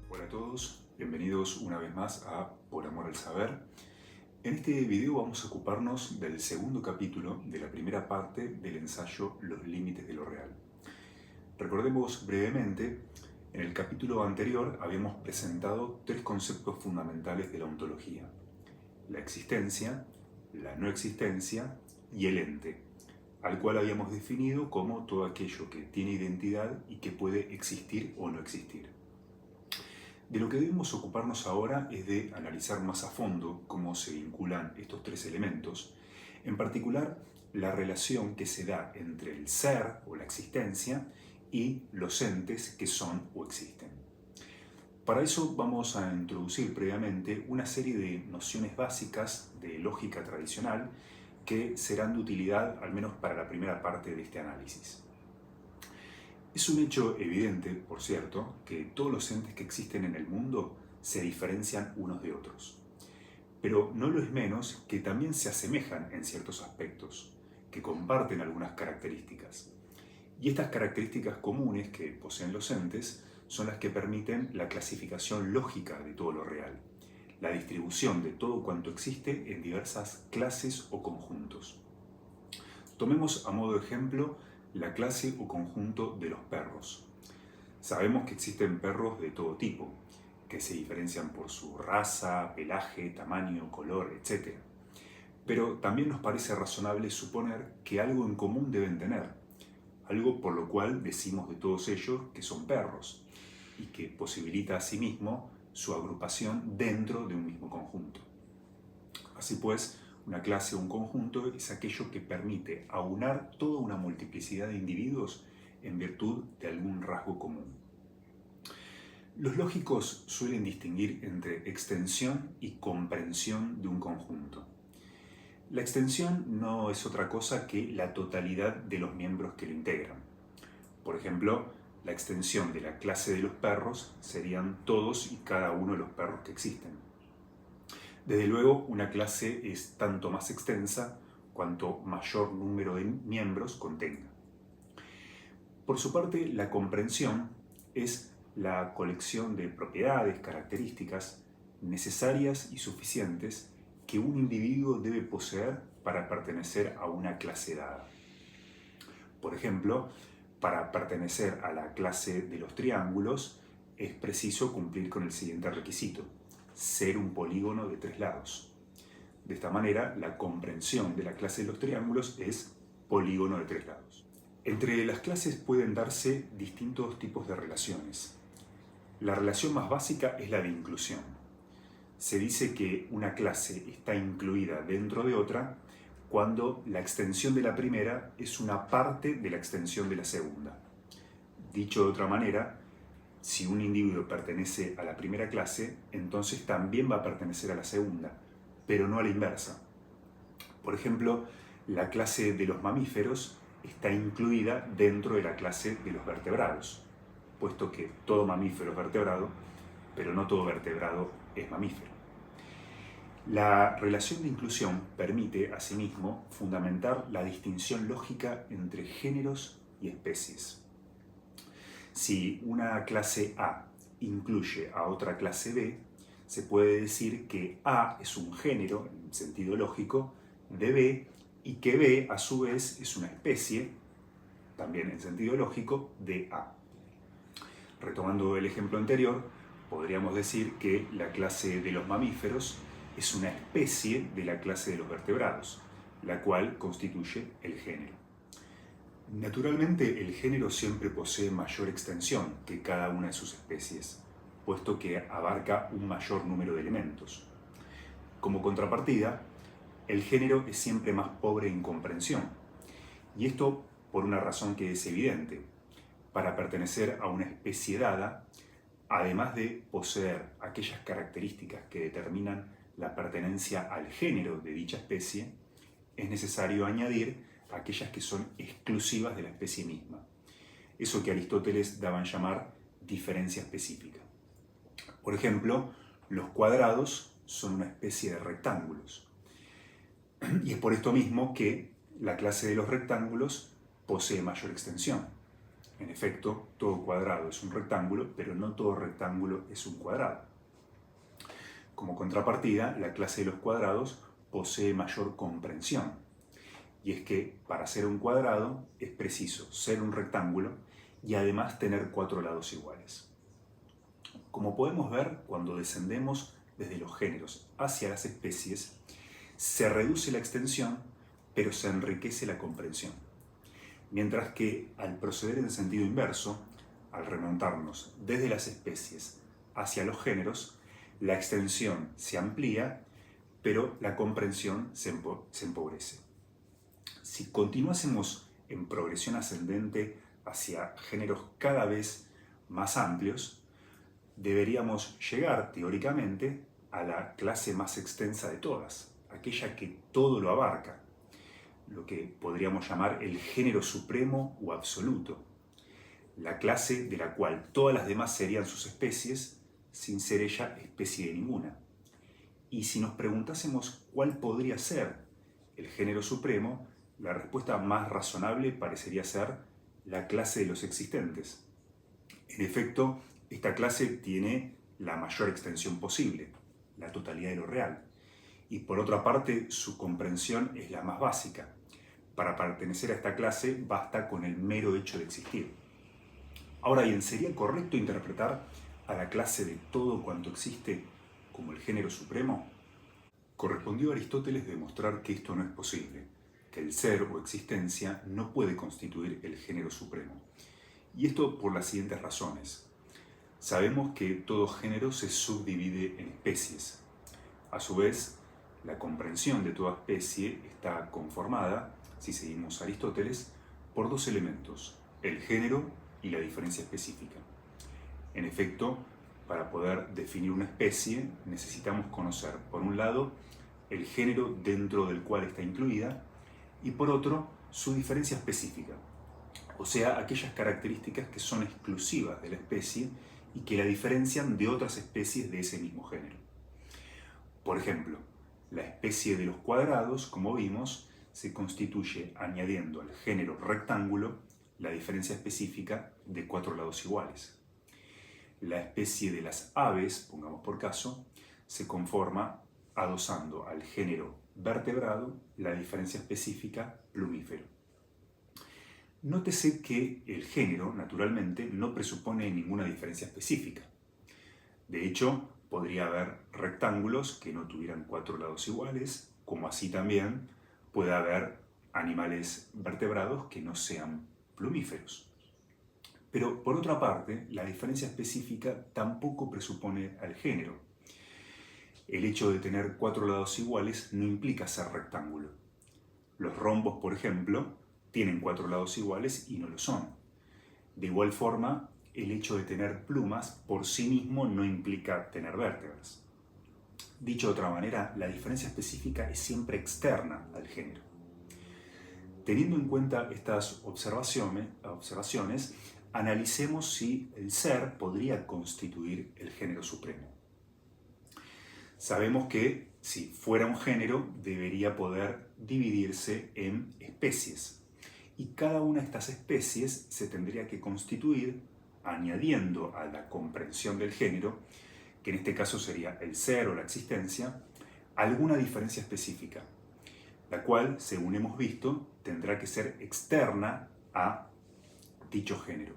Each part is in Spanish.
Hola a todos, bienvenidos una vez más a Por Amor al Saber. En este video vamos a ocuparnos del segundo capítulo de la primera parte del ensayo Los límites de lo real. Recordemos brevemente, en el capítulo anterior habíamos presentado tres conceptos fundamentales de la ontología: la existencia, la no existencia y el ente, al cual habíamos definido como todo aquello que tiene identidad y que puede existir o no existir. De lo que debemos ocuparnos ahora es de analizar más a fondo cómo se vinculan estos tres elementos, en particular la relación que se da entre el ser o la existencia y los entes que son o existen. Para eso vamos a introducir previamente una serie de nociones básicas de lógica tradicional que serán de utilidad al menos para la primera parte de este análisis. Es un hecho evidente, por cierto, que todos los entes que existen en el mundo se diferencian unos de otros. Pero no lo es menos que también se asemejan en ciertos aspectos, que comparten algunas características. Y estas características comunes que poseen los entes son las que permiten la clasificación lógica de todo lo real, la distribución de todo cuanto existe en diversas clases o conjuntos. Tomemos a modo de ejemplo la clase o conjunto de los perros. Sabemos que existen perros de todo tipo, que se diferencian por su raza, pelaje, tamaño, color, etc. Pero también nos parece razonable suponer que algo en común deben tener, algo por lo cual decimos de todos ellos que son perros, y que posibilita asimismo su agrupación dentro de un mismo conjunto. Así pues, una clase o un conjunto es aquello que permite aunar toda una multiplicidad de individuos en virtud de algún rasgo común. Los lógicos suelen distinguir entre extensión y comprensión de un conjunto. La extensión no es otra cosa que la totalidad de los miembros que lo integran. Por ejemplo, la extensión de la clase de los perros serían todos y cada uno de los perros que existen. Desde luego, una clase es tanto más extensa cuanto mayor número de miembros contenga. Por su parte, la comprensión es la colección de propiedades, características necesarias y suficientes que un individuo debe poseer para pertenecer a una clase dada. Por ejemplo, para pertenecer a la clase de los triángulos es preciso cumplir con el siguiente requisito: ser un polígono de 3 lados. De esta manera, la comprensión de la clase de los triángulos es polígono de 3 lados. Entre las clases pueden darse distintos tipos de relaciones. La relación más básica es la de inclusión. Se dice que una clase está incluida dentro de otra cuando la extensión de la primera es una parte de la extensión de la segunda. Dicho de otra manera, si un individuo pertenece a la primera clase, entonces también va a pertenecer a la segunda, pero no a la inversa. Por ejemplo, la clase de los mamíferos está incluida dentro de la clase de los vertebrados, puesto que todo mamífero es vertebrado, pero no todo vertebrado es mamífero. La relación de inclusión permite, asimismo, fundamentar la distinción lógica entre géneros y especies. Si una clase A incluye a otra clase B, se puede decir que A es un género, en sentido lógico, de B, y que B, a su vez, es una especie, también en sentido lógico, de A. Retomando el ejemplo anterior, podríamos decir que la clase de los mamíferos es una especie de la clase de los vertebrados, la cual constituye el género. Naturalmente, el género siempre posee mayor extensión que cada una de sus especies, puesto que abarca un mayor número de elementos. Como contrapartida, el género es siempre más pobre en comprensión, y esto por una razón que es evidente. Para pertenecer a una especie dada, además de poseer aquellas características que determinan la pertenencia al género de dicha especie, es necesario añadir aquellas que son exclusivas de la especie misma. Eso que Aristóteles daba en llamar diferencia específica. Por ejemplo, los cuadrados son una especie de rectángulos. Y es por esto mismo que la clase de los rectángulos posee mayor extensión. En efecto, todo cuadrado es un rectángulo, pero no todo rectángulo es un cuadrado. Como contrapartida, la clase de los cuadrados posee mayor comprensión. Y es que para ser un cuadrado es preciso ser un rectángulo y además tener 4 lados iguales. Como podemos ver, cuando descendemos desde los géneros hacia las especies, se reduce la extensión, pero se enriquece la comprensión. Mientras que al proceder en sentido inverso, al remontarnos desde las especies hacia los géneros, la extensión se amplía, pero la comprensión se empobrece. Si continuásemos en progresión ascendente hacia géneros cada vez más amplios, deberíamos llegar, teóricamente, a la clase más extensa de todas, aquella que todo lo abarca, lo que podríamos llamar el género supremo o absoluto, la clase de la cual todas las demás serían sus especies, sin ser ella especie de ninguna. Y si nos preguntásemos cuál podría ser el género supremo, la respuesta más razonable parecería ser la clase de los existentes. En efecto, esta clase tiene la mayor extensión posible, la totalidad de lo real. Y por otra parte, su comprensión es la más básica. Para pertenecer a esta clase basta con el mero hecho de existir. Ahora bien, ¿sería correcto interpretar a la clase de todo cuanto existe como el género supremo? Correspondió a Aristóteles demostrar que esto no es posible, que el ser o existencia no puede constituir el género supremo. Y esto por las siguientes razones. Sabemos que todo género se subdivide en especies. A su vez, la comprensión de toda especie está conformada, si seguimos a Aristóteles, por 2 elementos, el género y la diferencia específica. En efecto, para poder definir una especie necesitamos conocer, por un lado, el género dentro del cual está incluida y por otro, su diferencia específica, o sea, aquellas características que son exclusivas de la especie y que la diferencian de otras especies de ese mismo género. Por ejemplo, la especie de los cuadrados, como vimos, se constituye añadiendo al género rectángulo la diferencia específica de 4 lados iguales. La especie de las aves, pongamos por caso, se conforma adosando al género vertebrado la diferencia específica plumífero. Nótese que el género, naturalmente, no presupone ninguna diferencia específica. De hecho, podría haber rectángulos que no tuvieran 4 lados iguales, como así también puede haber animales vertebrados que no sean plumíferos. Pero, por otra parte, la diferencia específica tampoco presupone al género. El hecho de tener 4 lados iguales no implica ser rectángulo. Los rombos, por ejemplo, tienen 4 lados iguales y no lo son. De igual forma, el hecho de tener plumas por sí mismo no implica tener vértebras. Dicho de otra manera, la diferencia específica es siempre externa al género. Teniendo en cuenta estas observaciones, analicemos si el ser podría constituir el género supremo. Sabemos que, si fuera un género, debería poder dividirse en especies. Y cada una de estas especies se tendría que constituir añadiendo a la comprensión del género, que en este caso sería el ser o la existencia, alguna diferencia específica, la cual, según hemos visto, tendrá que ser externa a dicho género.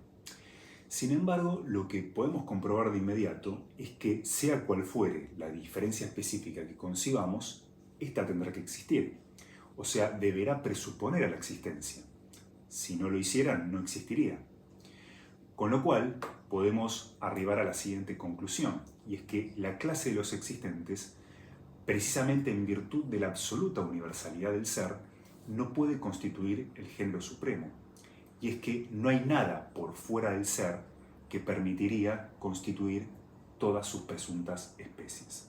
Sin embargo, lo que podemos comprobar de inmediato es que, sea cual fuere la diferencia específica que concibamos, esta tendrá que existir, o sea, deberá presuponer a la existencia. Si no lo hiciera, no existiría. Con lo cual, podemos arribar a la siguiente conclusión, y es que la clase de los existentes, precisamente en virtud de la absoluta universalidad del ser, no puede constituir el género supremo. Y es que no hay nada por fuera del ser que permitiría constituir todas sus presuntas especies.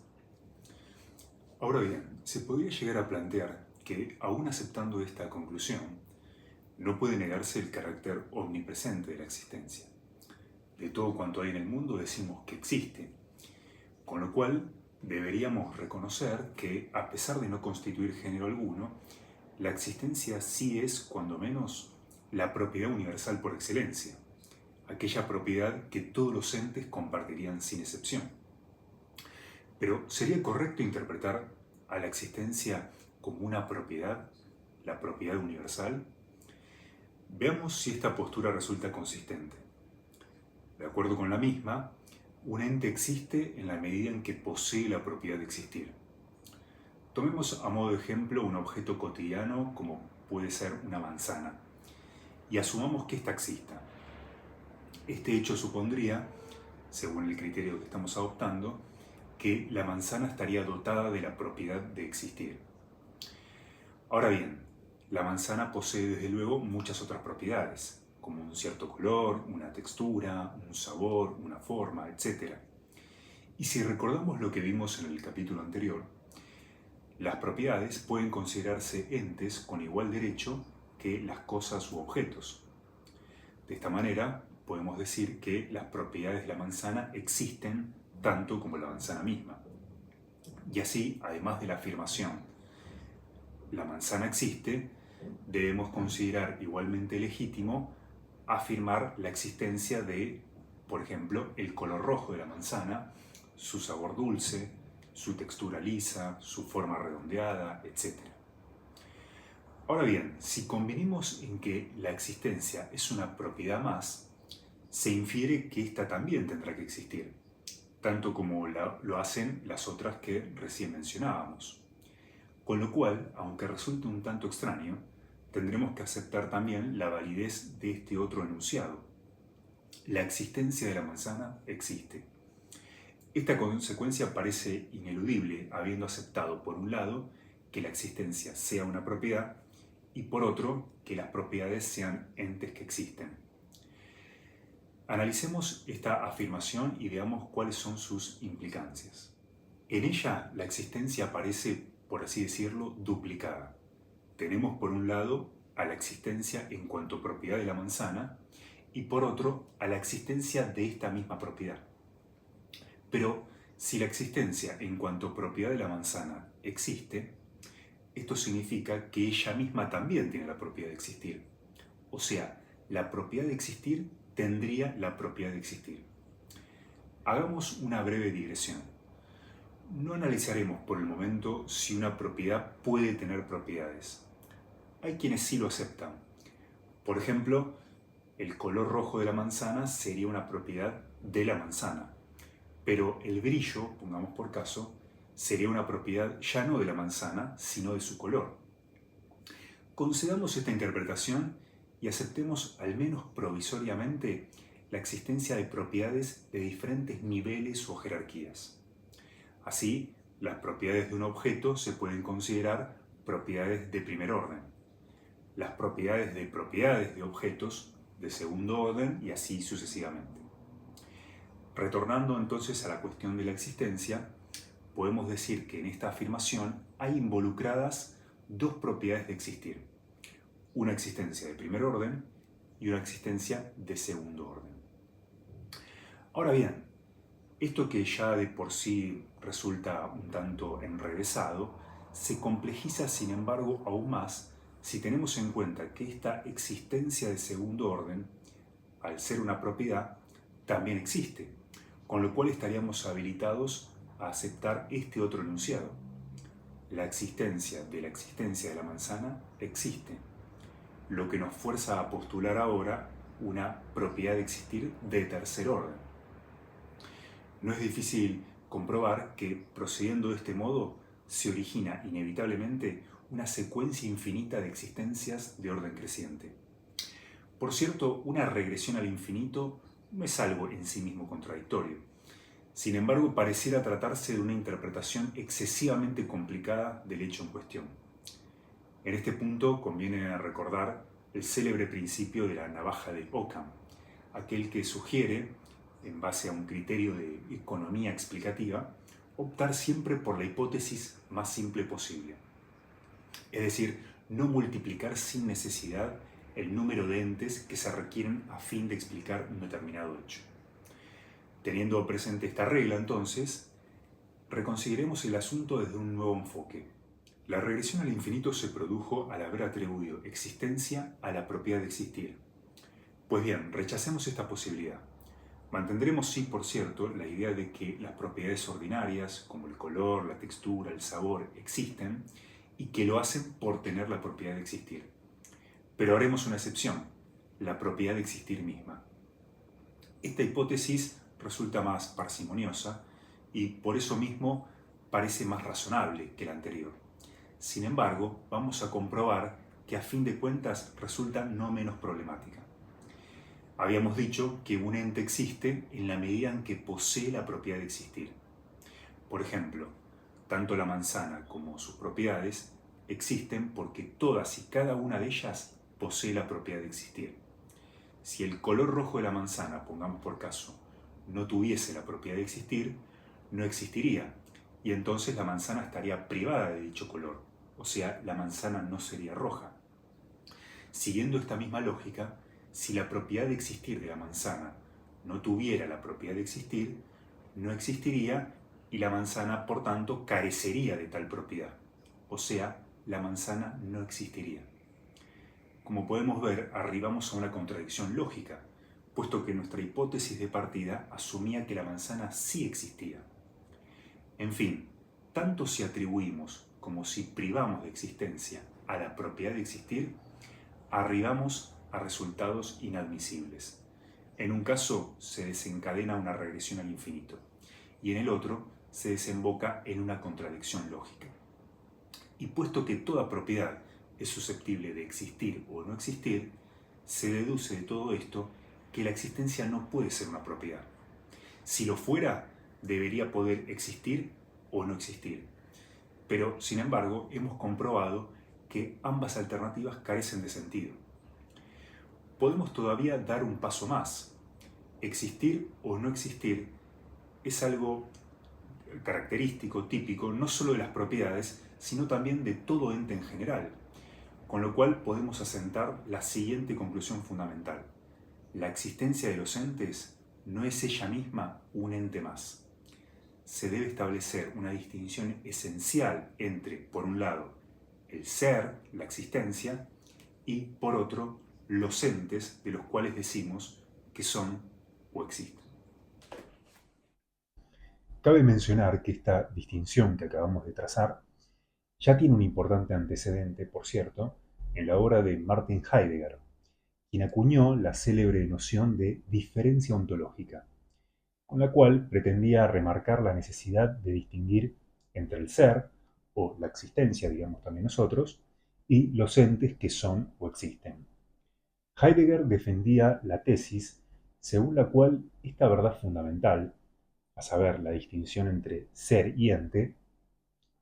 Ahora bien, se podría llegar a plantear que, aún aceptando esta conclusión, no puede negarse el carácter omnipresente de la existencia. De todo cuanto hay en el mundo decimos que existe, con lo cual deberíamos reconocer que, a pesar de no constituir género alguno, la existencia sí es, cuando menos, la propiedad universal por excelencia, aquella propiedad que todos los entes compartirían sin excepción. Pero ¿sería correcto interpretar a la existencia como una propiedad, la propiedad universal? Veamos si esta postura resulta consistente. De acuerdo con la misma, un ente existe en la medida en que posee la propiedad de existir. Tomemos a modo de ejemplo un objeto cotidiano como puede ser una manzana y asumamos que ésta exista. Este hecho supondría, según el criterio que estamos adoptando, que la manzana estaría dotada de la propiedad de existir. Ahora bien, la manzana posee desde luego muchas otras propiedades, como un cierto color, una textura, un sabor, una forma, etc. Y si recordamos lo que vimos en el capítulo anterior, las propiedades pueden considerarse entes con igual derecho que las cosas u objetos. De esta manera, podemos decir que las propiedades de la manzana existen tanto como la manzana misma. Y así, además de la afirmación, la manzana existe, debemos considerar igualmente legítimo afirmar la existencia de, por ejemplo, el color rojo de la manzana, su sabor dulce, su textura lisa, su forma redondeada, etc. Ahora bien, si convinimos en que la existencia es una propiedad más, se infiere que ésta también tendrá que existir, tanto como lo hacen las otras que recién mencionábamos. Con lo cual, aunque resulte un tanto extraño, tendremos que aceptar también la validez de este otro enunciado. La existencia de la manzana existe. Esta consecuencia parece ineludible, habiendo aceptado, por un lado, que la existencia sea una propiedad y, por otro, que las propiedades sean entes que existen. Analicemos esta afirmación y veamos cuáles son sus implicancias. En ella, la existencia aparece, por así decirlo, duplicada. Tenemos por un lado a la existencia en cuanto propiedad de la manzana y por otro a la existencia de esta misma propiedad. Pero si la existencia en cuanto propiedad de la manzana existe, esto significa que ella misma también tiene la propiedad de existir. O sea, la propiedad de existir tendría la propiedad de existir. Hagamos una breve digresión. No analizaremos por el momento si una propiedad puede tener propiedades. Hay quienes sí lo aceptan. Por ejemplo, el color rojo de la manzana sería una propiedad de la manzana, pero el brillo, pongamos por caso, sería una propiedad ya no de la manzana, sino de su color. Concedamos esta interpretación y aceptemos al menos provisoriamente la existencia de propiedades de diferentes niveles o jerarquías. Así, las propiedades de un objeto se pueden considerar propiedades de primer orden, las propiedades de objetos de segundo orden y así sucesivamente. Retornando entonces a la cuestión de la existencia, podemos decir que en esta afirmación hay involucradas dos propiedades de existir, una existencia de primer orden y una existencia de segundo orden. Ahora bien, esto que ya de por sí resulta un tanto enrevesado, se complejiza sin embargo aún más si tenemos en cuenta que esta existencia de segundo orden, al ser una propiedad, también existe, con lo cual estaríamos habilitados a aceptar este otro enunciado. La existencia de la manzana existe, lo que nos fuerza a postular ahora una propiedad de existir de tercer orden. No es difícil comprobar que, procediendo de este modo, se origina inevitablemente una secuencia infinita de existencias de orden creciente. Por cierto, una regresión al infinito no es algo en sí mismo contradictorio. Sin embargo, pareciera tratarse de una interpretación excesivamente complicada del hecho en cuestión. En este punto conviene recordar el célebre principio de la navaja de Occam, aquel que sugiere, en base a un criterio de economía explicativa, optar siempre por la hipótesis más simple posible. Es decir, no multiplicar sin necesidad el número de entes que se requieren a fin de explicar un determinado hecho. Teniendo presente esta regla, entonces, reconsideremos el asunto desde un nuevo enfoque. La regresión al infinito se produjo al haber atribuido existencia a la propiedad de existir. Pues bien, rechacemos esta posibilidad. Mantendremos, sí, por cierto, la idea de que las propiedades ordinarias, como el color, la textura, el sabor, existen y que lo hacen por tener la propiedad de existir. Pero haremos una excepción, la propiedad de existir misma. Esta hipótesis resulta más parsimoniosa y por eso mismo parece más razonable que la anterior. Sin embargo, vamos a comprobar que a fin de cuentas resulta no menos problemática. Habíamos dicho que un ente existe en la medida en que posee la propiedad de existir. Por ejemplo, tanto la manzana como sus propiedades existen porque todas y cada una de ellas posee la propiedad de existir. Si el color rojo de la manzana, pongamos por caso, no tuviese la propiedad de existir, no existiría, y entonces la manzana estaría privada de dicho color, o sea, la manzana no sería roja. Siguiendo esta misma lógica, si la propiedad de existir de la manzana no tuviera la propiedad de existir, no existiría y la manzana, por tanto, carecería de tal propiedad, o sea, la manzana no existiría. Como podemos ver, arribamos a una contradicción lógica, puesto que nuestra hipótesis de partida asumía que la manzana sí existía. En fin, tanto si atribuimos como si privamos de existencia a la propiedad de existir, arribamos a resultados inadmisibles. En un caso se desencadena una regresión al infinito y en el otro se desemboca en una contradicción lógica. Y puesto que toda propiedad es susceptible de existir o no existir, se deduce de todo esto que la existencia no puede ser una propiedad. Si lo fuera, debería poder existir o no existir. Pero, sin embargo, hemos comprobado que ambas alternativas carecen de sentido. Podemos todavía dar un paso más. Existir o no existir es algo característico, típico, no solo de las propiedades, sino también de todo ente en general. Con lo cual podemos asentar la siguiente conclusión fundamental. La existencia de los entes no es ella misma un ente más. Se debe establecer una distinción esencial entre, por un lado, el ser, la existencia, y, por otro, los entes de los cuales decimos que son o existen. Cabe mencionar que esta distinción que acabamos de trazar ya tiene un importante antecedente, por cierto, en la obra de Martin Heidegger, quien acuñó la célebre noción de diferencia ontológica, con la cual pretendía remarcar la necesidad de distinguir entre el ser, o la existencia, digamos también nosotros, y los entes que son o existen. Heidegger defendía la tesis según la cual esta verdad fundamental, a saber, la distinción entre ser y ente,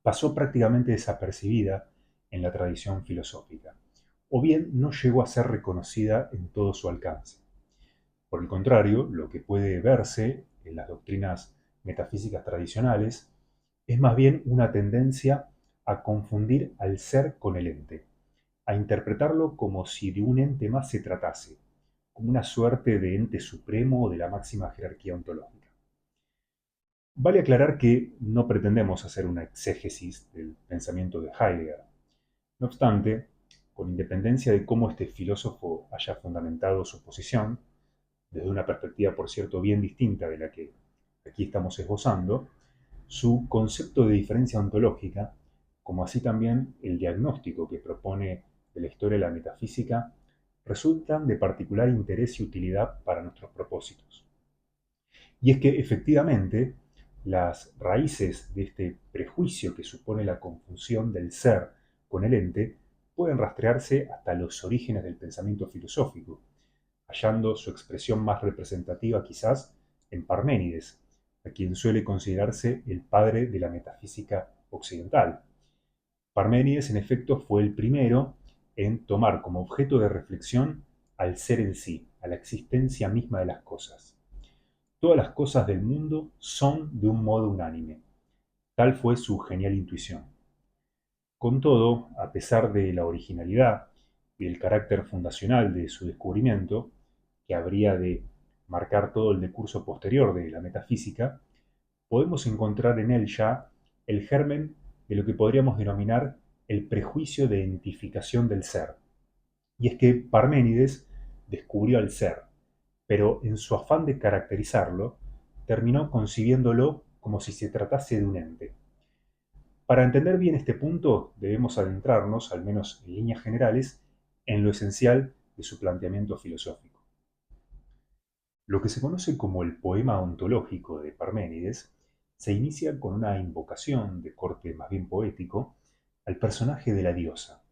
pasó prácticamente desapercibida en la tradición filosófica, o bien no llegó a ser reconocida en todo su alcance. Por el contrario, lo que puede verse en las doctrinas metafísicas tradicionales es más bien una tendencia a confundir al ser con el ente, a interpretarlo como si de un ente más se tratase, como una suerte de ente supremo de la máxima jerarquía ontológica. Vale aclarar que no pretendemos hacer una exégesis del pensamiento de Heidegger. No obstante, con independencia de cómo este filósofo haya fundamentado su posición, desde una perspectiva, por cierto, bien distinta de la que aquí estamos esbozando, su concepto de diferencia ontológica, como así también el diagnóstico que propone de la historia de la metafísica, resultan de particular interés y utilidad para nuestros propósitos. Y es que, efectivamente, las raíces de este prejuicio que supone la confusión del ser con el ente pueden rastrearse hasta los orígenes del pensamiento filosófico, hallando su expresión más representativa quizás en Parménides, a quien suele considerarse el padre de la metafísica occidental. Parménides, en efecto, fue el primero en tomar como objeto de reflexión al ser en sí, a la existencia misma de las cosas. Todas las cosas del mundo son de un modo unánime. Tal fue su genial intuición. Con todo, a pesar de la originalidad y el carácter fundacional de su descubrimiento, que habría de marcar todo el decurso posterior de la metafísica, podemos encontrar en él ya el germen de lo que podríamos denominar el prejuicio de identificación del ser. Y es que Parménides descubrió al ser, pero en su afán de caracterizarlo, terminó concibiéndolo como si se tratase de un ente. Para entender bien este punto, debemos adentrarnos, al menos en líneas generales, en lo esencial de su planteamiento filosófico. Lo que se conoce como el poema ontológico de Parménides se inicia con una invocación de corte más bien poético al personaje de la diosa,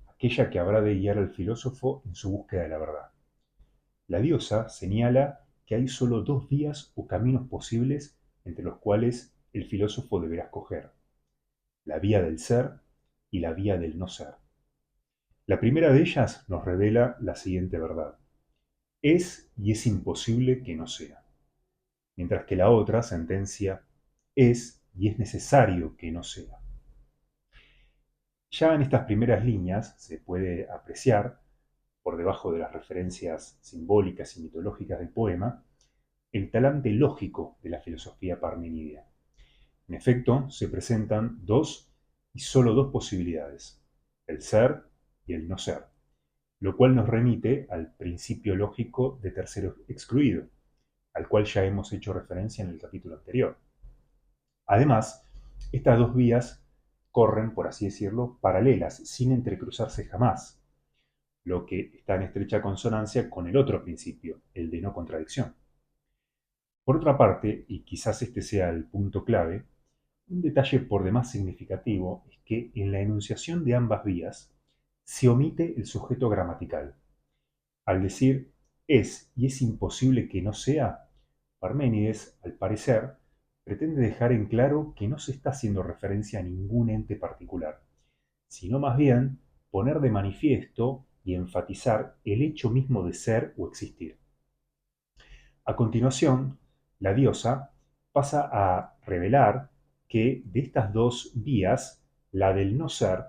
aquella que habrá de guiar al filósofo en su búsqueda de la verdad. La diosa señala que hay solo dos vías o caminos posibles entre los cuales el filósofo deberá escoger: la vía del ser y la vía del no ser. La primera de ellas nos revela la siguiente verdad: es y es imposible que no sea, mientras que la otra sentencia: es y es necesario que no sea. Ya en estas primeras líneas se puede apreciar, por debajo de las referencias simbólicas y mitológicas del poema, el talante lógico de la filosofía parmenidia. En efecto, se presentan dos y solo dos posibilidades: el ser y el no ser, lo cual nos remite al principio lógico de tercero excluido, al cual ya hemos hecho referencia en el capítulo anterior. Además, estas dos vías corren, por así decirlo, paralelas, sin entrecruzarse jamás, lo que está en estrecha consonancia con el otro principio, el de no contradicción. Por otra parte, y quizás este sea el punto clave, un detalle por demás significativo es que en la enunciación de ambas vías se omite el sujeto gramatical. Al decir es y es imposible que no sea, Parménides, al parecer, pretende dejar en claro que no se está haciendo referencia a ningún ente particular, sino más bien poner de manifiesto y enfatizar el hecho mismo de ser o existir. A continuación, la diosa pasa a revelar que de estas dos vías, la del no ser,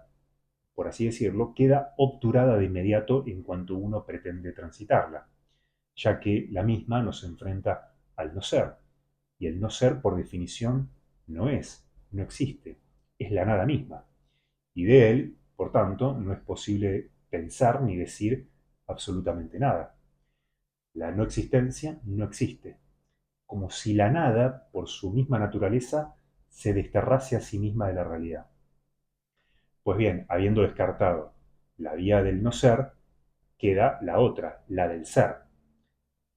por así decirlo, queda obturada de inmediato en cuanto uno pretende transitarla, ya que la misma nos enfrenta al no ser, y el no ser, por definición, no es, no existe, es la nada misma, y de él, por tanto, no es posible pensar ni decir absolutamente nada. La no existencia no existe, como si la nada, por su misma naturaleza, se desterrase a sí misma de la realidad. Pues bien, habiendo descartado la vía del no ser, queda la otra, la del ser.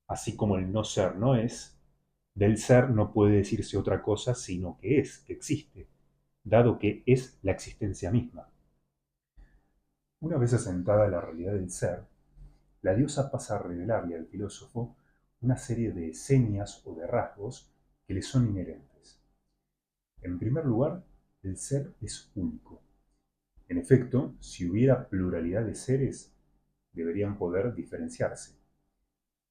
Así como el no ser no es, del ser no puede decirse otra cosa sino que es, que existe, dado que es la existencia misma. Una vez asentada la realidad del ser, la diosa pasa a revelarle al filósofo una serie de señas o de rasgos que le son inherentes. En primer lugar, el ser es único. En efecto, si hubiera pluralidad de seres, deberían poder diferenciarse.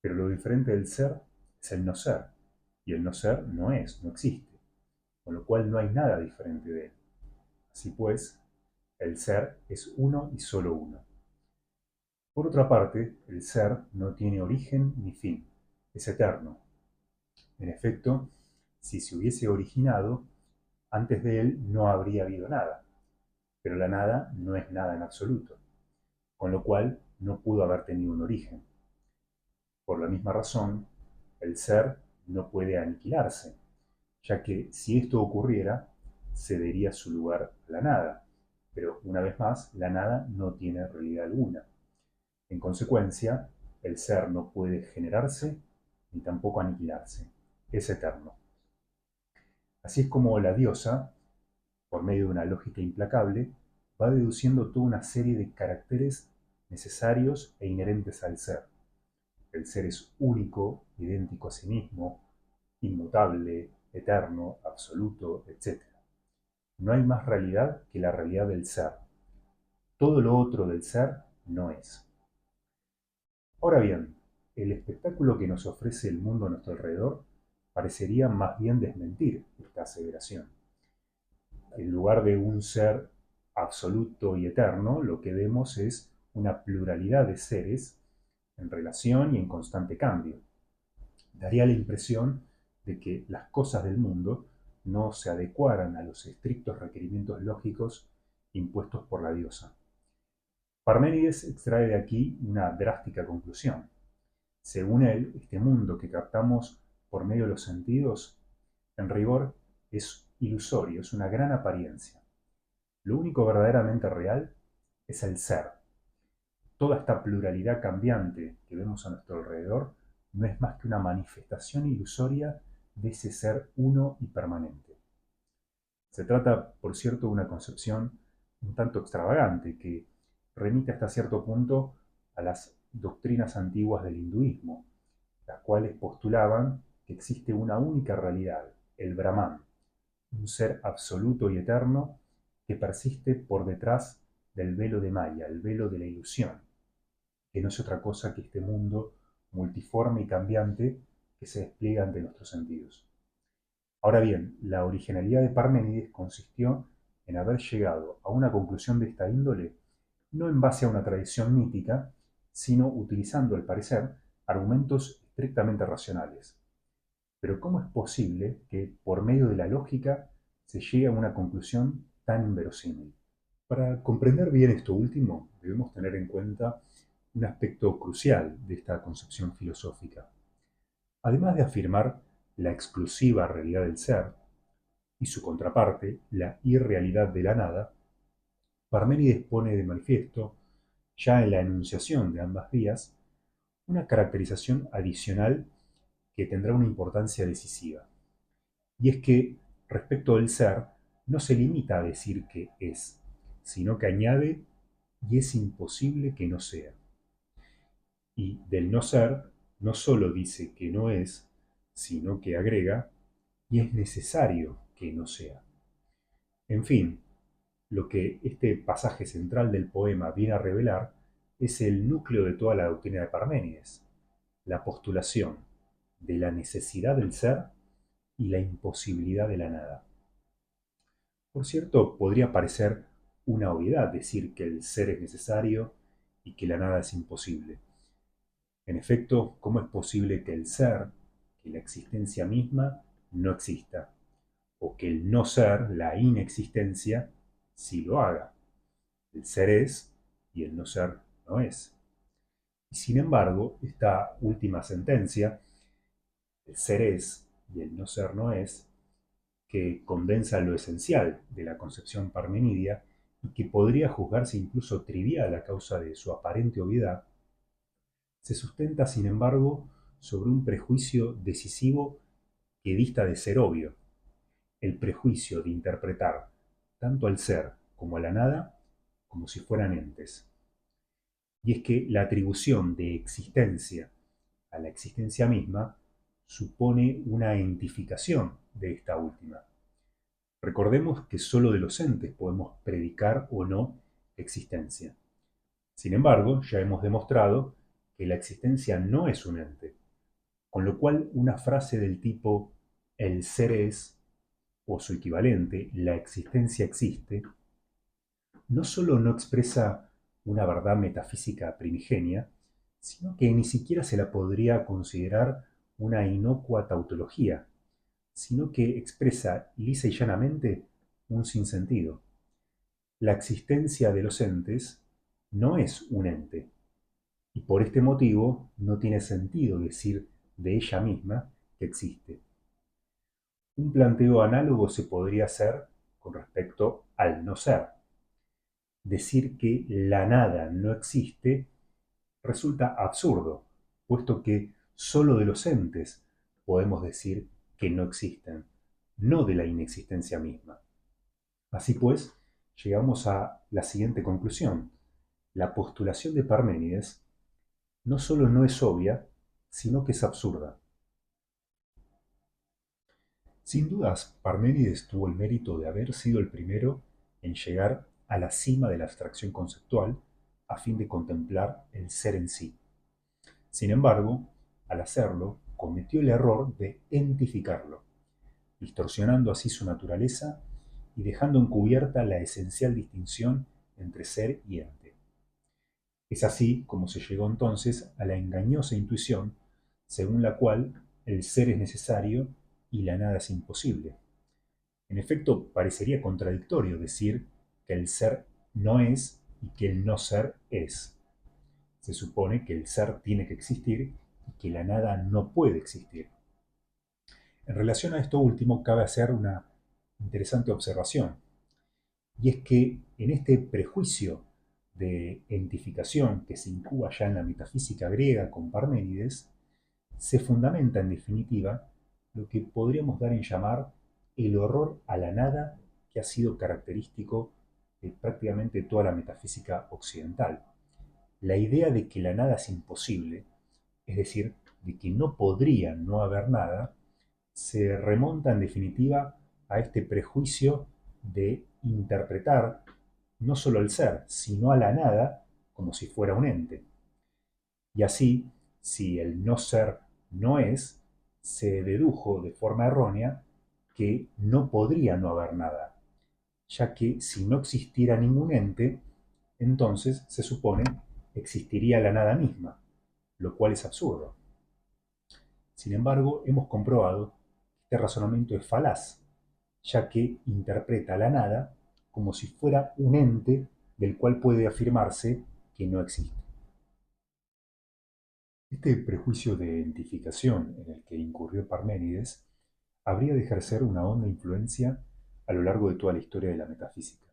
Pero lo diferente del ser es el no ser, y el no ser no es, no existe, con lo cual no hay nada diferente de él. Así pues, el ser es uno y solo uno. Por otra parte, el ser no tiene origen ni fin, es eterno. En efecto, si se hubiese originado, antes de él no habría habido nada, pero la nada no es nada en absoluto, con lo cual no pudo haber tenido un origen. Por la misma razón, el ser no puede aniquilarse, ya que si esto ocurriera, cedería su lugar a la nada, pero una vez más, la nada no tiene realidad alguna. En consecuencia, el ser no puede generarse ni tampoco aniquilarse, es eterno. Así es como la diosa, por medio de una lógica implacable, va deduciendo toda una serie de caracteres necesarios e inherentes al ser. El ser es único, idéntico a sí mismo, inmutable, eterno, absoluto, etc. No hay más realidad que la realidad del ser. Todo lo otro del ser no es. Ahora bien, el espectáculo que nos ofrece el mundo a nuestro alrededor parecería más bien desmentir esta aseveración. En lugar de un ser absoluto y eterno, lo que vemos es una pluralidad de seres en relación y en constante cambio. Daría la impresión de que las cosas del mundo no se adecuaran a los estrictos requerimientos lógicos impuestos por la diosa. Parménides extrae de aquí una drástica conclusión. Según él, este mundo que captamos por medio de los sentidos, en rigor, es ilusorio, es una gran apariencia. Lo único verdaderamente real es el ser. Toda esta pluralidad cambiante que vemos a nuestro alrededor no es más que una manifestación ilusoria de ese ser uno y permanente. Se trata, por cierto, de una concepción un tanto extravagante que remite hasta cierto punto a las doctrinas antiguas del hinduismo, las cuales postulaban que existe una única realidad, el Brahman, un ser absoluto y eterno que persiste por detrás del velo de Maya, el velo de la ilusión, que no es otra cosa que este mundo multiforme y cambiante que se despliega ante nuestros sentidos. Ahora bien, la originalidad de Parménides consistió en haber llegado a una conclusión de esta índole no en base a una tradición mítica, sino utilizando, al parecer, argumentos estrictamente racionales. Pero ¿cómo es posible que, por medio de la lógica, se llegue a una conclusión tan inverosímil? Para comprender bien esto último, debemos tener en cuenta un aspecto crucial de esta concepción filosófica. Además de afirmar la exclusiva realidad del ser y su contraparte, la irrealidad de la nada, Parménides pone de manifiesto, ya en la enunciación de ambas vías, una caracterización adicional que tendrá una importancia decisiva. Y es que, respecto del ser, no se limita a decir que es, sino que añade, y es imposible que no sea. Y del no ser, no solo dice que no es, sino que agrega, y es necesario que no sea. En fin, lo que este pasaje central del poema viene a revelar es el núcleo de toda la doctrina de Parménides, la postulación de la necesidad del ser y la imposibilidad de la nada. Por cierto, podría parecer una obviedad decir que el ser es necesario y que la nada es imposible. En efecto, ¿cómo es posible que el ser, que la existencia misma, no exista? O que el no ser, la inexistencia, sí lo haga. El ser es y el no ser no es. Y sin embargo, esta última sentencia, el ser es y el no ser no es, que condensa lo esencial de la concepción parmenidia y que podría juzgarse incluso trivial a causa de su aparente obviedad, se sustenta, sin embargo, sobre un prejuicio decisivo que dista de ser obvio, el prejuicio de interpretar tanto al ser como a la nada como si fueran entes. Y es que la atribución de existencia a la existencia misma supone una entificación de esta última. Recordemos que sólo de los entes podemos predicar o no existencia. Sin embargo, ya hemos demostrado que la existencia no es un ente, con lo cual una frase del tipo el ser es, o su equivalente, la existencia existe, no solo no expresa una verdad metafísica primigenia, sino que ni siquiera se la podría considerar una inocua tautología, sino que expresa lisa y llanamente un sinsentido. La existencia de los entes no es un ente, y por este motivo no tiene sentido decir de ella misma que existe. Un planteo análogo se podría hacer con respecto al no ser. Decir que la nada no existe resulta absurdo, puesto que sólo de los entes podemos decir que no existen, no de la inexistencia misma. Así pues, llegamos a la siguiente conclusión. La postulación de Parménides no solo no es obvia, sino que es absurda. Sin dudas, Parménides tuvo el mérito de haber sido el primero en llegar a la cima de la abstracción conceptual a fin de contemplar el ser en sí. Sin embargo, al hacerlo, cometió el error de entificarlo, distorsionando así su naturaleza y dejando encubierta la esencial distinción entre ser y ente. Es así como se llegó entonces a la engañosa intuición según la cual el ser es necesario y la nada es imposible. En efecto, parecería contradictorio decir que el ser no es y que el no ser es. Se supone que el ser tiene que existir y que la nada no puede existir. En relación a esto último, cabe hacer una interesante observación, y es que en este prejuicio de entificación que se incuba ya en la metafísica griega con Parménides, se fundamenta en definitiva lo que podríamos dar en llamar el horror a la nada que ha sido característico de prácticamente toda la metafísica occidental. La idea de que la nada es imposible, es decir, de que no podría no haber nada, se remonta en definitiva a este prejuicio de interpretar no solo el ser, sino a la nada como si fuera un ente. Y así, si el no ser no es, se dedujo de forma errónea que no podría no haber nada, ya que si no existiera ningún ente, entonces se supone existiría la nada misma, lo cual es absurdo. Sin embargo, hemos comprobado que este razonamiento es falaz, ya que interpreta la nada como si fuera un ente del cual puede afirmarse que no existe. Este prejuicio de identificación en el que incurrió Parménides habría de ejercer una honda influencia a lo largo de toda la historia de la metafísica.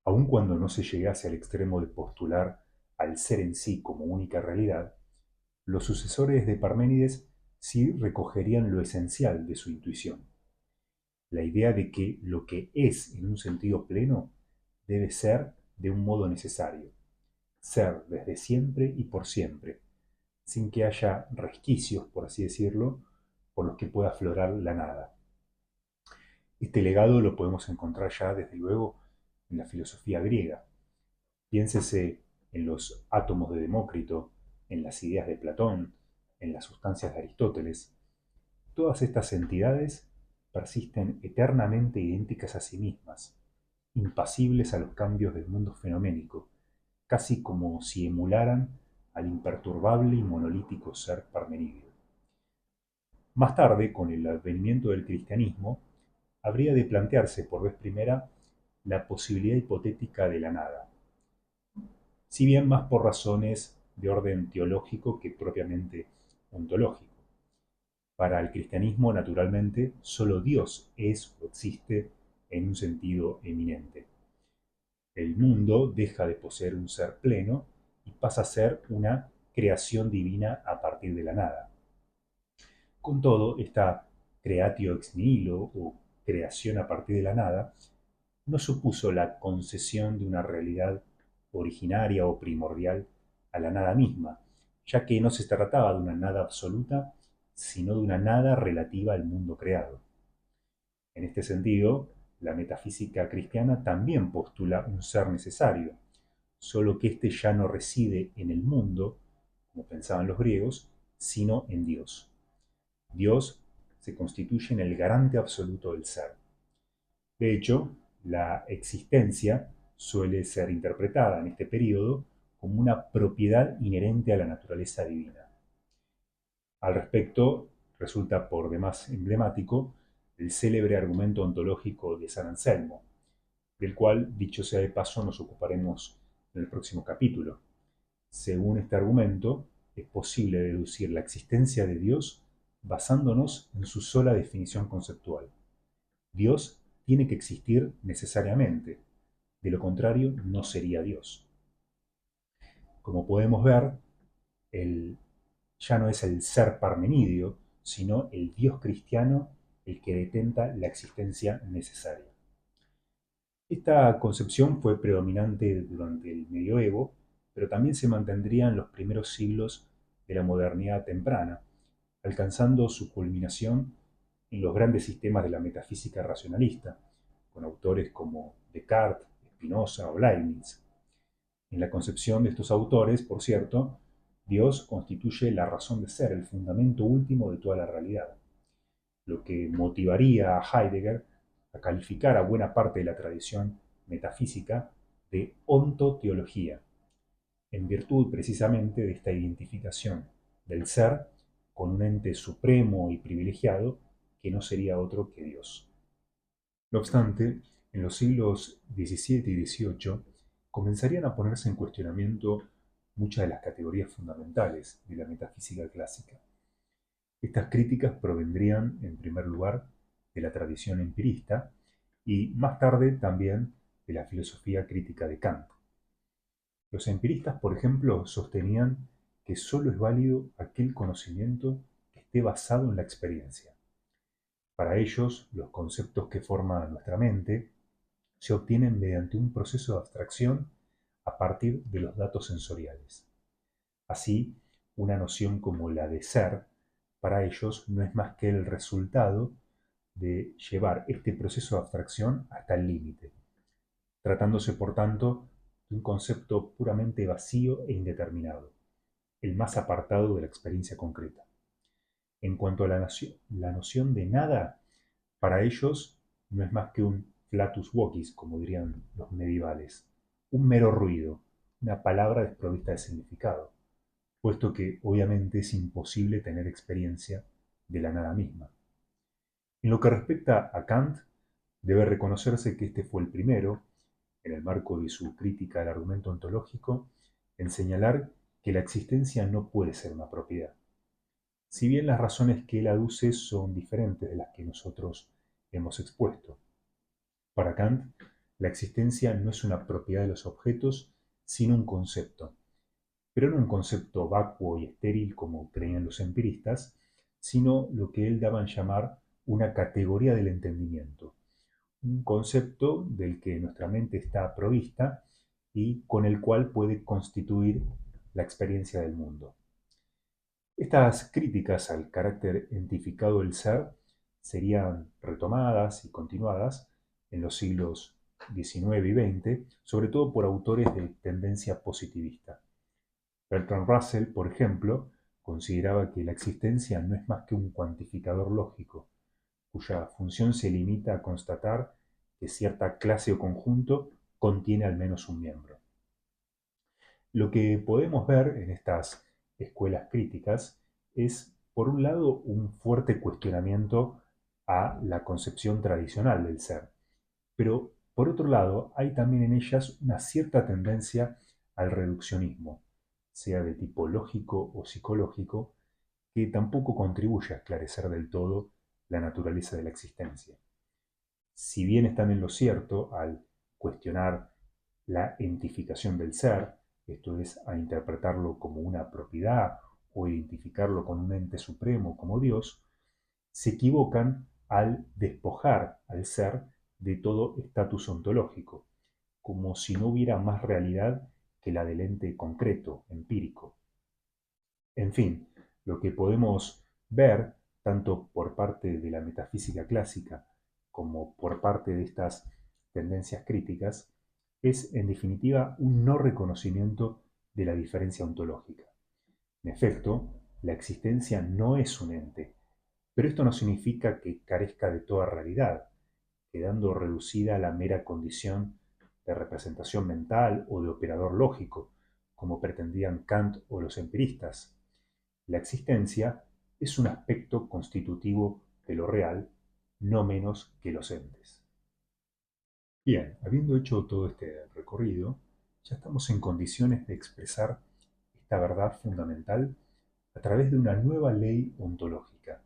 Aun cuando no se llegase al extremo de postular al ser en sí como única realidad, los sucesores de Parménides sí recogerían lo esencial de su intuición, la idea de que lo que es en un sentido pleno debe ser de un modo necesario, ser desde siempre y por siempre, sin que haya resquicios, por así decirlo, por los que pueda aflorar la nada. Este legado lo podemos encontrar ya, desde luego, en la filosofía griega. Piénsese en los átomos de Demócrito, en las ideas de Platón, en las sustancias de Aristóteles. Todas estas entidades persisten eternamente idénticas a sí mismas, impasibles a los cambios del mundo fenoménico, casi como si emularan al imperturbable y monolítico ser parmenídeo. Más tarde, con el advenimiento del cristianismo, habría de plantearse por vez primera la posibilidad hipotética de la nada, si bien más por razones de orden teológico que propiamente ontológico. Para el cristianismo, naturalmente, solo Dios es o existe en un sentido eminente. El mundo deja de poseer un ser pleno y pasa a ser una creación divina a partir de la nada. Con todo, esta creatio ex nihilo o creación a partir de la nada no supuso la concesión de una realidad originaria o primordial a la nada misma, ya que no se trataba de una nada absoluta, sino de una nada relativa al mundo creado. En este sentido, la metafísica cristiana también postula un ser necesario, solo que éste ya no reside en el mundo, como pensaban los griegos, sino en Dios. Dios se constituye en el garante absoluto del ser. De hecho, la existencia suele ser interpretada en este periodo como una propiedad inherente a la naturaleza divina. Al respecto, resulta por demás emblemático el célebre argumento ontológico de San Anselmo, del cual, dicho sea de paso, nos ocuparemos en el próximo capítulo. Según este argumento, es posible deducir la existencia de Dios basándonos en su sola definición conceptual. Dios tiene que existir necesariamente, de lo contrario no sería Dios. Como podemos ver, ya no es el ser parmenidio, sino el Dios cristiano el que detenta la existencia necesaria. Esta concepción fue predominante durante el medioevo, pero también se mantendría en los primeros siglos de la modernidad temprana, alcanzando su culminación en los grandes sistemas de la metafísica racionalista, con autores como Descartes, Spinoza o Leibniz. En la concepción de estos autores, por cierto, Dios constituye la razón de ser, el fundamento último de toda la realidad, lo que motivaría a Heidegger a calificar a buena parte de la tradición metafísica de ontoteología, en virtud precisamente de esta identificación del ser con un ente supremo y privilegiado que no sería otro que Dios. No obstante, en los siglos XVII y XVIII comenzarían a ponerse en cuestionamiento muchas de las categorías fundamentales de la metafísica clásica. Estas críticas provendrían, en primer lugar, de la tradición empirista y más tarde también de la filosofía crítica de Kant. Los empiristas, por ejemplo, sostenían que sólo es válido aquel conocimiento que esté basado en la experiencia. Para ellos, los conceptos que forman nuestra mente se obtienen mediante un proceso de abstracción a partir de los datos sensoriales. Así, una noción como la de ser, para ellos no es más que el resultado de llevar este proceso de abstracción hasta el límite, tratándose por tanto de un concepto puramente vacío e indeterminado, el más apartado de la experiencia concreta. En cuanto a la noción de nada, para ellos no es más que un flatus vocis, como dirían los medievales, un mero ruido, una palabra desprovista de significado, puesto que obviamente es imposible tener experiencia de la nada misma. En lo que respecta a Kant, debe reconocerse que este fue el primero, en el marco de su crítica al argumento ontológico, en señalar que la existencia no puede ser una propiedad. Si bien las razones que él aduce son diferentes de las que nosotros hemos expuesto. Para Kant, la existencia no es una propiedad de los objetos, sino un concepto, pero no un concepto vacuo y estéril como creían los empiristas, sino lo que él daba en llamar una categoría del entendimiento, un concepto del que nuestra mente está provista y con el cual puede constituir la experiencia del mundo. Estas críticas al carácter entificado del ser serían retomadas y continuadas en los siglos XIX y XX, sobre todo por autores de tendencia positivista. Bertrand Russell, por ejemplo, consideraba que la existencia no es más que un cuantificador lógico, cuya función se limita a constatar que cierta clase o conjunto contiene al menos un miembro. Lo que podemos ver en estas escuelas críticas es, por un lado, un fuerte cuestionamiento a la concepción tradicional del ser, pero por otro lado, hay también en ellas una cierta tendencia al reduccionismo, sea de tipo lógico o psicológico, que tampoco contribuye a esclarecer del todo la naturaleza de la existencia. Si bien están en lo cierto al cuestionar la entificación del ser, esto es, a interpretarlo como una propiedad o identificarlo con un ente supremo como Dios, se equivocan al despojar al ser de todo estatus ontológico, como si no hubiera más realidad que la del ente concreto, empírico. En fin, lo que podemos ver, tanto por parte de la metafísica clásica como por parte de estas tendencias críticas, es en definitiva un no reconocimiento de la diferencia ontológica. En efecto, la existencia no es un ente, pero esto no significa que carezca de toda realidad, quedando reducida a la mera condición de representación mental o de operador lógico, como pretendían Kant o los empiristas. La existencia es un aspecto constitutivo de lo real, no menos que los entes. Bien, habiendo hecho todo este recorrido, ya estamos en condiciones de expresar esta verdad fundamental a través de una nueva ley ontológica,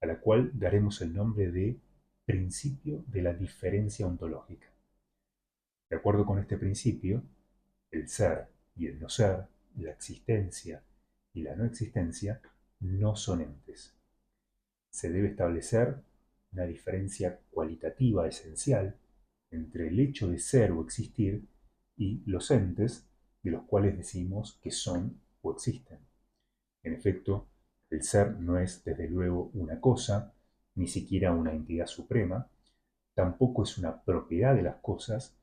a la cual daremos el nombre de principio de la diferencia ontológica. De acuerdo con este principio, el ser y el no ser, la existencia y la no existencia, no son entes. Se debe establecer una diferencia cualitativa esencial entre el hecho de ser o existir y los entes de los cuales decimos que son o existen. En efecto, el ser no es desde luego una cosa, ni siquiera una entidad suprema, tampoco es una propiedad de las cosas,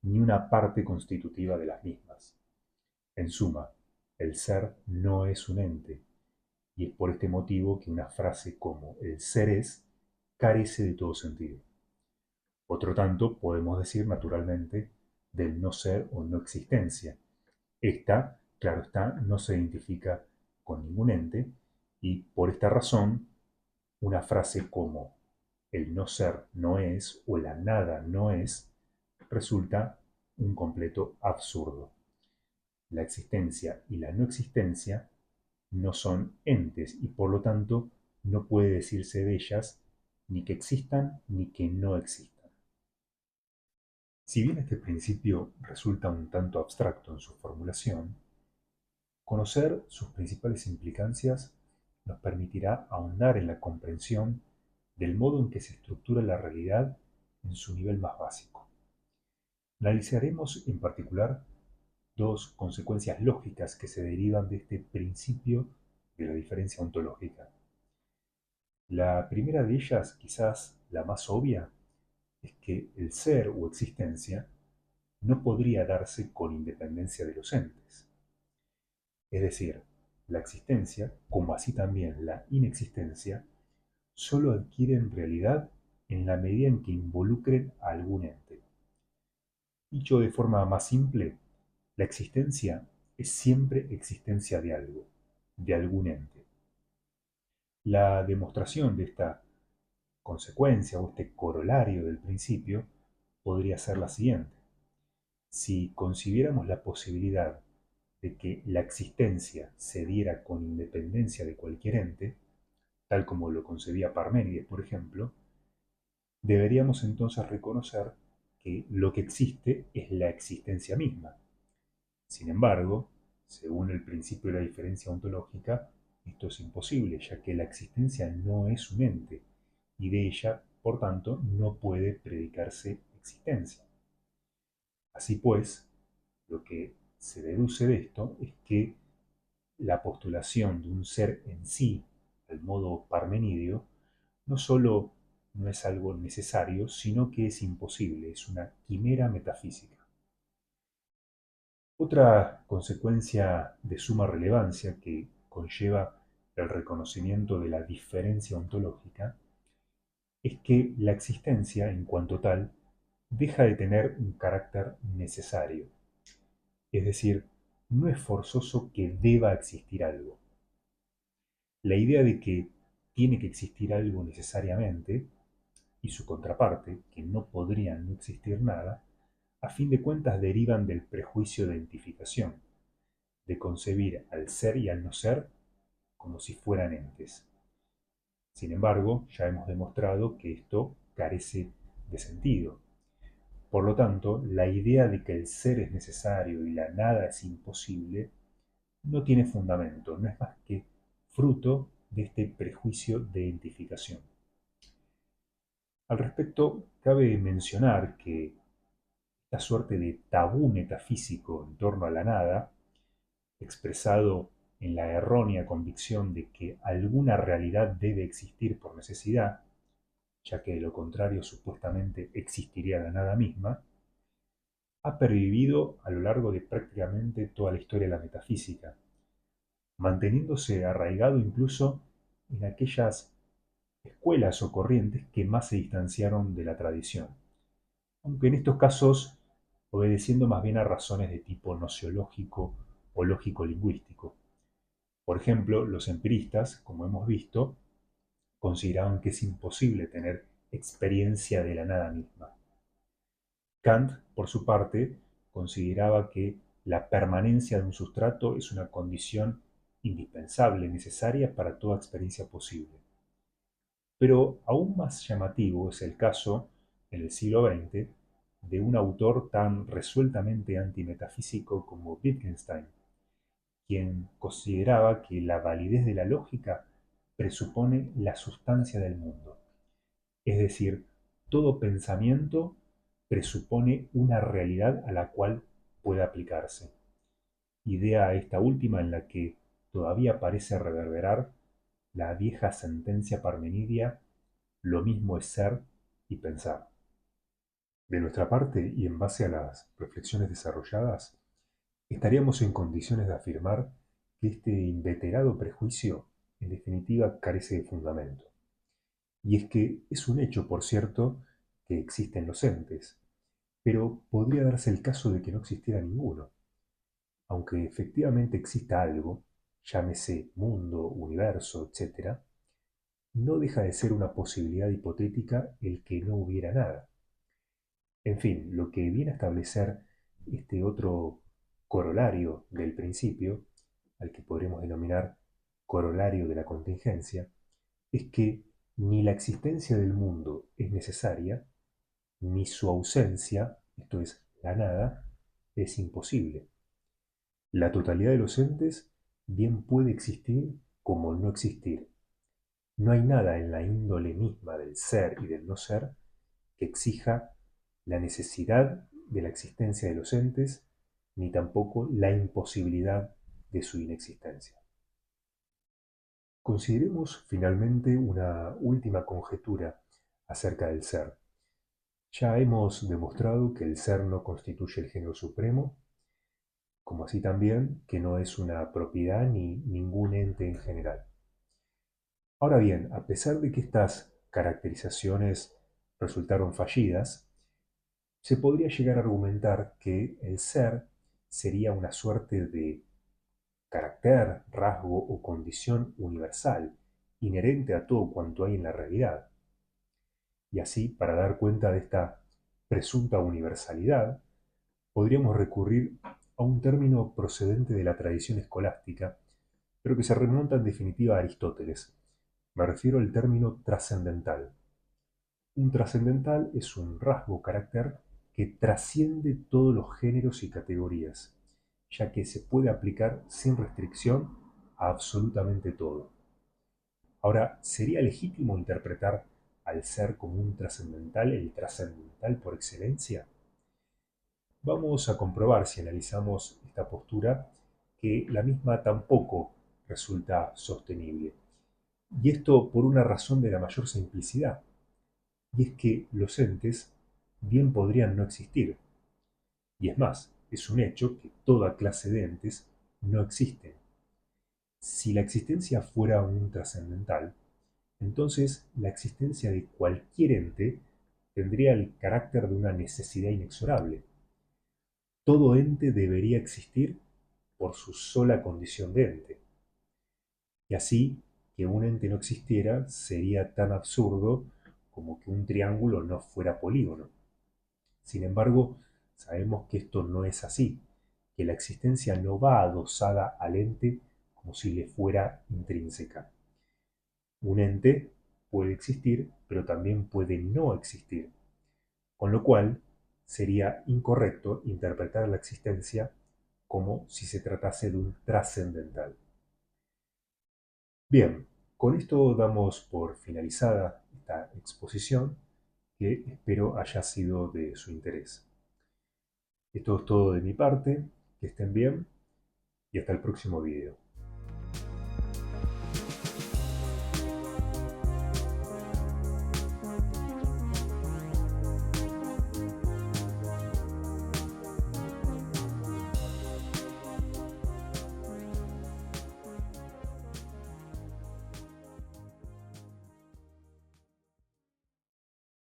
ni una parte constitutiva de las mismas. En suma, el ser no es un ente, y es por este motivo que una frase como el ser es carece de todo sentido. Otro tanto podemos decir naturalmente del no ser o no existencia, Esta, claro está, no se identifica con ningún ente y por esta razón una frase como el no ser no es o la nada no es resulta un completo absurdo. La existencia y la no existencia no son entes y por lo tanto no puede decirse de ellas ni que existan ni que no existan. Si bien este principio resulta un tanto abstracto en su formulación, conocer sus principales implicancias nos permitirá ahondar en la comprensión del modo en que se estructura la realidad en su nivel más básico. Analizaremos en particular dos consecuencias lógicas que se derivan de este principio de la diferencia ontológica. La primera de ellas, quizás la más obvia, es que el ser o existencia no podría darse con independencia de los entes. Es decir, la existencia, como así también la inexistencia, solo adquieren realidad en la medida en que involucren a algún ente. Dicho de forma más simple, la existencia es siempre existencia de algo, de algún ente. La demostración de esta consecuencia o este corolario del principio podría ser la siguiente. Si concibiéramos la posibilidad de que la existencia se diera con independencia de cualquier ente, tal como lo concebía Parménides, por ejemplo, deberíamos entonces reconocer que lo que existe es la existencia misma. Sin embargo, según el principio de la diferencia ontológica, esto es imposible, ya que la existencia no es un ente, y de ella, por tanto, no puede predicarse existencia. Así pues, lo que se deduce de esto es que la postulación de un ser en sí, al modo parmenidio, no solo no es algo necesario, sino que es imposible, es una quimera metafísica. Otra consecuencia de suma relevancia que conlleva el reconocimiento de la diferencia ontológica es que la existencia, en cuanto tal, deja de tener un carácter necesario. Es decir, no es forzoso que deba existir algo. La idea de que tiene que existir algo necesariamente y su contraparte, que no podría no existir nada, a fin de cuentas derivan del prejuicio de identificación, de concebir al ser y al no ser como si fueran entes. Sin embargo, ya hemos demostrado que esto carece de sentido. Por lo tanto, la idea de que el ser es necesario y la nada es imposible no tiene fundamento, no es más que fruto de este prejuicio de identificación. Al respecto, cabe mencionar que esta suerte de tabú metafísico en torno a la nada, expresado en la errónea convicción de que alguna realidad debe existir por necesidad, ya que de lo contrario supuestamente existiría la nada misma, ha pervivido a lo largo de prácticamente toda la historia de la metafísica, manteniéndose arraigado incluso en aquellas escuelas o corrientes que más se distanciaron de la tradición, aunque en estos casos obedeciendo más bien a razones de tipo nociológico o lógico-lingüístico. Por ejemplo, los empiristas, como hemos visto, consideraban que es imposible tener experiencia de la nada misma. Kant, por su parte, consideraba que la permanencia de un sustrato es una condición indispensable, necesaria para toda experiencia posible. Pero aún más llamativo es el caso, en el siglo XX, de un autor tan resueltamente antimetafísico como Wittgenstein, quien consideraba que la validez de la lógica presupone la sustancia del mundo. Es decir, todo pensamiento presupone una realidad a la cual puede aplicarse. Idea esta última en la que todavía parece reverberar la vieja sentencia parmenidia: lo mismo es ser y pensar. De nuestra parte, y en base a las reflexiones desarrolladas, estaríamos en condiciones de afirmar que este inveterado prejuicio, en definitiva, carece de fundamento. Y es que es un hecho, por cierto, que existen los entes, pero podría darse el caso de que no existiera ninguno. Aunque efectivamente exista algo, llámese mundo, universo, etc., no deja de ser una posibilidad hipotética el que no hubiera nada. En fin, lo que viene a establecer este otro corolario del principio, al que podremos denominar corolario de la contingencia, es que ni la existencia del mundo es necesaria, ni su ausencia, esto es, la nada, es imposible. La totalidad de los entes bien puede existir como no existir. No hay nada en la índole misma del ser y del no ser que exija la necesidad de la existencia de los entes, ni tampoco la imposibilidad de su inexistencia. Consideremos finalmente una última conjetura acerca del ser. Ya hemos demostrado que el ser no constituye el género supremo, como así también que no es una propiedad ni ningún ente en general. Ahora bien, a pesar de que estas caracterizaciones resultaron fallidas, se podría llegar a argumentar que el ser sería una suerte de carácter, rasgo o condición universal, inherente a todo cuanto hay en la realidad. Y así, para dar cuenta de esta presunta universalidad, podríamos recurrir a un término procedente de la tradición escolástica, pero que se remonta en definitiva a Aristóteles. Me refiero al término trascendental. Un trascendental es un rasgo o carácter que trasciende todos los géneros y categorías, ya que se puede aplicar sin restricción a absolutamente todo. Ahora, ¿sería legítimo interpretar al ser como un trascendental, el trascendental por excelencia? Vamos a comprobar, si analizamos esta postura, que la misma tampoco resulta sostenible. Y esto por una razón de la mayor simplicidad, y es que los entes bien podrían no existir. Y es más, es un hecho que toda clase de entes no existen. Si la existencia fuera un trascendental, entonces la existencia de cualquier ente tendría el carácter de una necesidad inexorable. Todo ente debería existir por su sola condición de ente. Y así, que un ente no existiera sería tan absurdo como que un triángulo no fuera polígono. Sin embargo, sabemos que esto no es así, que la existencia no va adosada al ente como si le fuera intrínseca. Un ente puede existir, pero también puede no existir, con lo cual sería incorrecto interpretar la existencia como si se tratase de un trascendental. Bien, con esto damos por finalizada esta exposición que espero haya sido de su interés. Esto es todo de mi parte, que estén bien y hasta el próximo video.